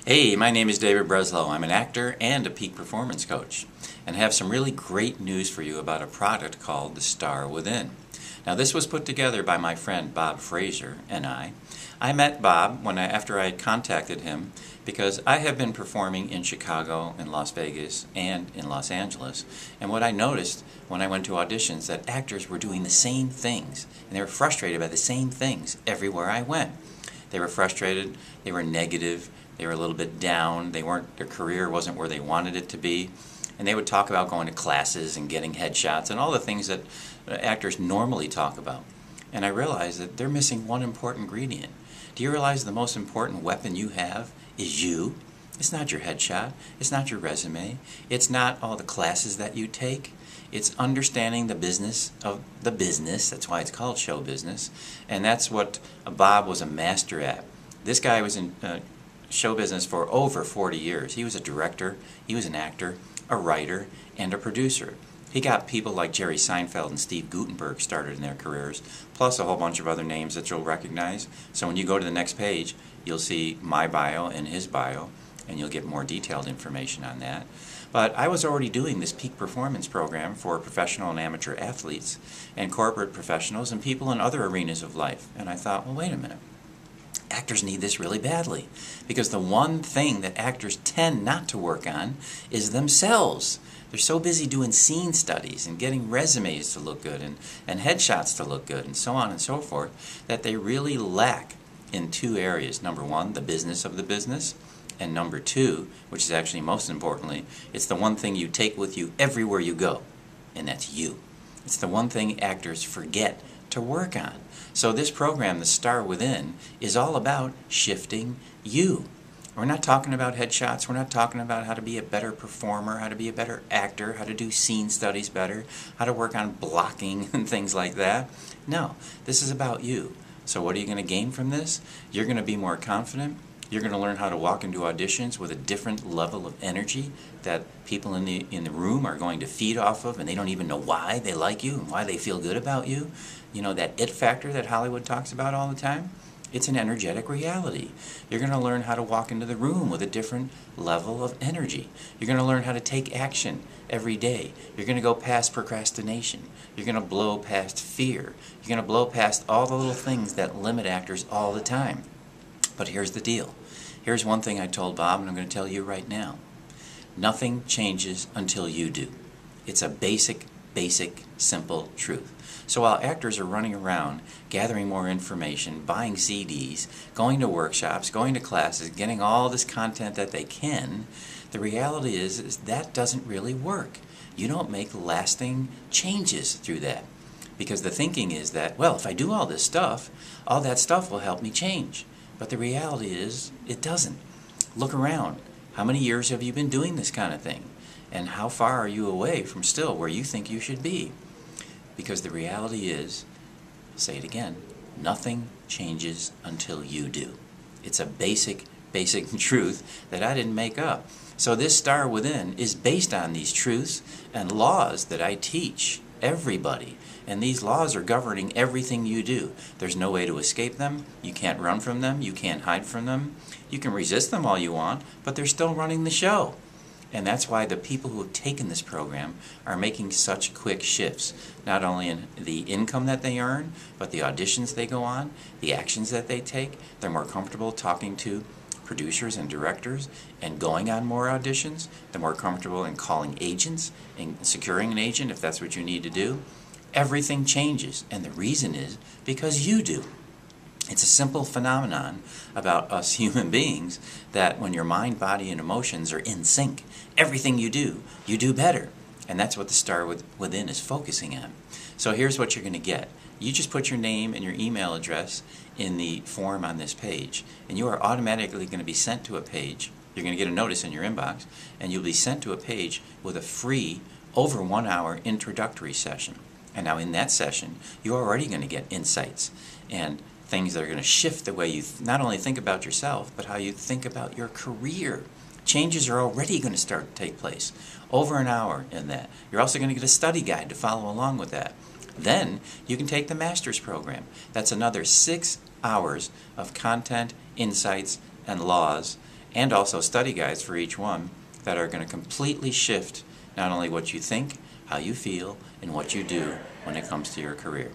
Hey, my name is David Breslow. I'm an actor and a peak performance coach, and have some really great news for you about a product called The Star Within. Now, this was put together by my friend Bob Fraser and I. I met Bob after I had contacted him because I have been performing in Chicago, in Las Vegas, and in Los Angeles. And what I noticed when I went to auditions, that actors were doing the same things, and they were frustrated by the same things everywhere I went. They were frustrated, they were negative, they were a little bit down, their career wasn't where they wanted it to be, and they would talk about going to classes and getting headshots and all the things that actors normally talk about. And I realized that they're missing one important ingredient. Do you realize the most important weapon you have is you? It's not your headshot, it's not your resume, it's not all the classes that you take. It's understanding the business of the business. That's why it's called show business. And that's what Bob was a master at. This guy was in show business for over 40 years. He was a director, he was an actor, a writer, and a producer. He got people like Jerry Seinfeld and Steve Guttenberg started in their careers, plus a whole bunch of other names that you'll recognize. So when you go to the next page, you'll see my bio and his bio, and you'll get more detailed information on that. But I was already doing this peak performance program for professional and amateur athletes and corporate professionals and people in other arenas of life. And I thought, well, wait a minute. Actors need this really badly, because the one thing that actors tend not to work on is themselves. They're so busy doing scene studies and getting resumes to look good and headshots to look good and so on and so forth, that they really lack in two areas. Number one, the business of the business. And number two, which is actually most importantly, it's the one thing you take with you everywhere you go, and that's you. It's the one thing actors forget to work on. So this program, The Star Within, is all about shifting you. We're not talking about headshots, we're not talking about how to be a better performer, how to be a better actor, how to do scene studies better, how to work on blocking and things like that. No, this is about you. So what are you going to gain from this? You're going to be more confident. You're going to learn how to walk into auditions with a different level of energy that people in the room are going to feed off of, and they don't even know why they like you and why they feel good about you. You know, that it factor that Hollywood talks about all the time? It's an energetic reality. You're going to learn how to walk into the room with a different level of energy. You're going to learn how to take action every day. You're going to go past procrastination. You're going to blow past fear. You're going to blow past all the little things that limit actors all the time. But here's the deal. Here's one thing I told Bob, and I'm going to tell you right now. Nothing changes until you do. It's a basic, simple truth. So while actors are running around, gathering more information, buying CDs, going to workshops, going to classes, getting all this content that they can, the reality is that doesn't really work. You don't make lasting changes through that. Because the thinking is that, well, if I do all this stuff, all that stuff will help me change. But the reality is, it doesn't. Look around. How many years have you been doing this kind of thing? And how far are you away from still where you think you should be? Because the reality is, I'll say it again, nothing changes until you do. It's a basic truth that I didn't make up. So this Star Within is based on these truths and laws that I teach everybody. And these laws are governing everything you do. There's no way to escape them. You can't run from them. You can't hide from them. You can resist them all you want, but they're still running the show. And that's why the people who have taken this program are making such quick shifts, not only in the income that they earn, but the auditions they go on, the actions that they take. They're more comfortable talking to producers and directors and going on more auditions. They're more comfortable in calling agents and securing an agent if that's what you need to do. Everything changes, and the reason is because you do. It's a simple phenomenon about us human beings that when your mind, body, and emotions are in sync, everything you do better. And that's what the Star Within is focusing on. So here's what you're going to get. You just put your name and your email address in the form on this page, and you are automatically going to be sent to a page. You're going to get a notice in your inbox, and you'll be sent to a page with a free, over 1 hour introductory session. And now in that session, you're already going to get insights and things that are going to shift the way you not only think about yourself, but how you think about your career. Changes are already going to start to take place. Over an hour in that. You're also going to get a study guide to follow along with that. Then you can take the master's program. That's another 6 hours of content, insights, and laws, and also study guides for each one that are going to completely shift not only what you think, how you feel, and what you do when it comes to your career.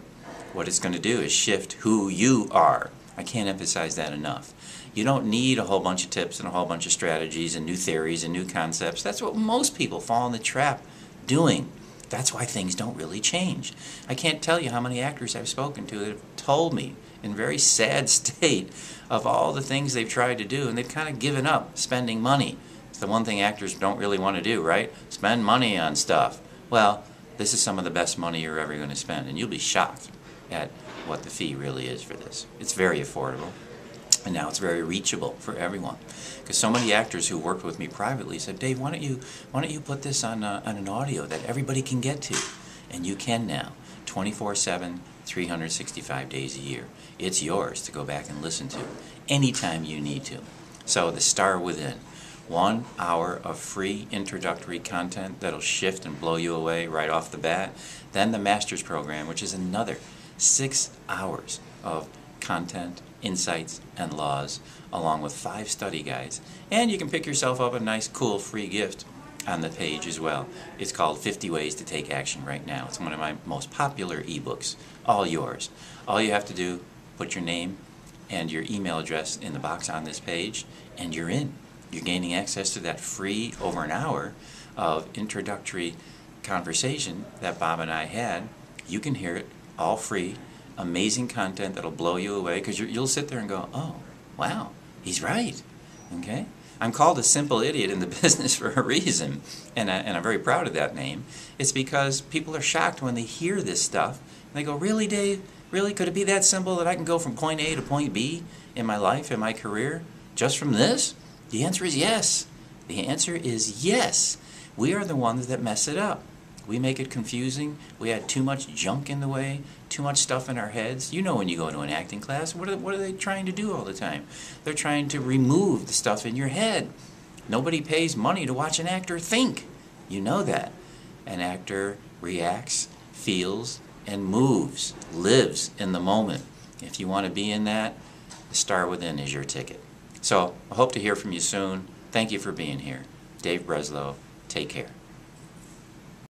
What it's going to do is shift who you are. I can't emphasize that enough. You don't need a whole bunch of tips and a whole bunch of strategies and new theories and new concepts. That's what most people fall in the trap doing. That's why things don't really change. I can't tell you how many actors I've spoken to that have told me in very sad state of all the things they've tried to do, and they've kind of given up spending money. It's the one thing actors don't really want to do, right? Spend money on stuff. Well, this is some of the best money you're ever going to spend, and you'll be shocked at what the fee really is for this. It's very affordable, and now it's very reachable for everyone. Because so many actors who worked with me privately said, Dave, why don't you put this on an audio that everybody can get to? And you can now, 24/7, 365 days a year. It's yours to go back and listen to anytime you need to. So The Star Within, 1 hour of free introductory content that'll shift and blow you away right off the bat. Then the Master's Program, which is another 6 hours of content, insights, and laws, along with 5 study guides. And you can pick yourself up a nice, cool, free gift on the page as well. It's called 50 Ways to Take Action right now. It's one of my most popular ebooks. All yours. All you have to do, put your name and your email address in the box on this page, and you're in. You're gaining access to that free over an hour of introductory conversation that Bob and I had. You can hear it all free. Amazing content that'll blow you away, because you'll sit there and go, oh, wow, he's right. Okay? I'm called a simple idiot in the business for a reason, and I'm very proud of that name. It's because people are shocked when they hear this stuff, and they go, really, Dave? Really? Could it be that simple that I can go from point A to point B in my life, in my career, just from this? The answer is yes. The answer is yes. We are the ones that mess it up. We make it confusing. We add too much junk in the way, too much stuff in our heads. You know, when you go to an acting class, what are they trying to do all the time? They're trying to remove the stuff in your head. Nobody pays money to watch an actor think. You know that. An actor reacts, feels, and moves, lives in the moment. If you want to be in that, The Star Within is your ticket. So I hope to hear from you soon. Thank you for being here. Dave Breslow, take care.